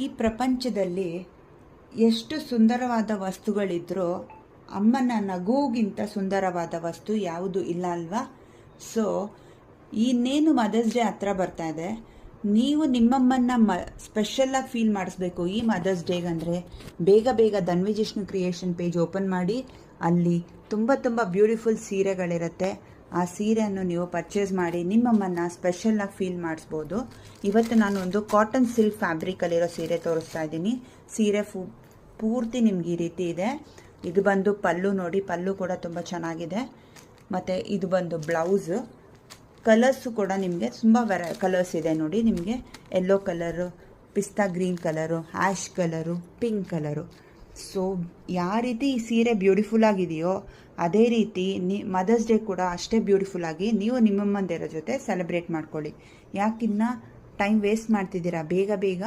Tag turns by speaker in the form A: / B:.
A: ಈ ಪ್ರಪಂಚದಲ್ಲಿ ಎಷ್ಟು ಸುಂದರವಾದ ವಸ್ತುಗಳಿದ್ರೂ ಅಮ್ಮನ ನಗುಗಿಂತ ಸುಂದರವಾದ ವಸ್ತು ಯಾವುದು ಇಲ್ಲ ಅಲ್ವಾ? ಸೊ ಇನ್ನೇನು ಮದರ್ಸ್ ಡೇ ಹತ್ರ ಬರ್ತಾ ಇದೆ. ನೀವು ನಿಮ್ಮಮ್ಮನ್ನ ಸ್ಪೆಷಲಾಗಿ ಫೀಲ್ ಮಾಡಿಸ್ಬೇಕು ಈ ಮದರ್ಸ್ ಡೇಗಂದರೆ ಬೇಗ ಧನ್ವಿಜಿಷ್ಣು ಕ್ರಿಯೇಷನ್ ಪೇಜ್ ಓಪನ್ ಮಾಡಿ. ಅಲ್ಲಿ ತುಂಬ ಬ್ಯೂಟಿಫುಲ್ ಸೀರೆಗಳಿರುತ್ತೆ. ಆ ಸೀರೆಯನ್ನು ನೀವು ಪರ್ಚೇಸ್ ಮಾಡಿ ನಿಮ್ಮಮ್ಮನ್ನ ಸ್ಪೆಷಲಾಗಿ ಫೀಲ್ ಮಾಡಿಸ್ಬೋದು. ಇವತ್ತು ನಾನು ಒಂದು ಕಾಟನ್ ಸಿಲ್ಕ್ ಫ್ಯಾಬ್ರಿಕಲ್ಲಿರೋ ಸೀರೆ ತೋರಿಸ್ತಾ ಇದ್ದೀನಿ. ಸೀರೆ ಪೂರ್ತಿ ನಿಮ್ಗೆ ಈ ರೀತಿ ಇದೆ. ಇದು ಬಂದು ಪಲ್ಲು ನೋಡಿ, ಪಲ್ಲು ಕೂಡ ತುಂಬ ಚೆನ್ನಾಗಿದೆ. ಮತ್ತು ಇದು ಬಂದು ಬ್ಲೌಸು. ಕಲರ್ಸು ಕೂಡ ನಿಮಗೆ ತುಂಬ ಕಲರ್ಸ್ ಇದೆ ನೋಡಿ. ನಿಮಗೆ ಯೆಲ್ಲೋ ಕಲರು, ಪಿಸ್ತಾ green colour, ash colour, pink colour. So ಯಾವ ರೀತಿ ಈ ಸೀರೆ ಬ್ಯೂಟಿಫುಲ್ ಆಗಿದೆಯೋ ಅದೇ ರೀತಿ ಮದರ್ಸ್ ಡೇ ಕೂಡ ಅಷ್ಟೇ ಬ್ಯೂಟಿಫುಲ್ ಆಗಿ ನೀವು ನಿಮ್ಮಮ್ಮಂದಿರ ಜೊತೆ ಸೆಲೆಬ್ರೇಟ್ ಮಾಡ್ಕೊಳ್ಳಿ. ಯಾಕಿನ್ನ ಟೈಮ್ ವೇಸ್ಟ್ ಮಾಡ್ತಿದ್ದೀರಾ? ಬೇಗ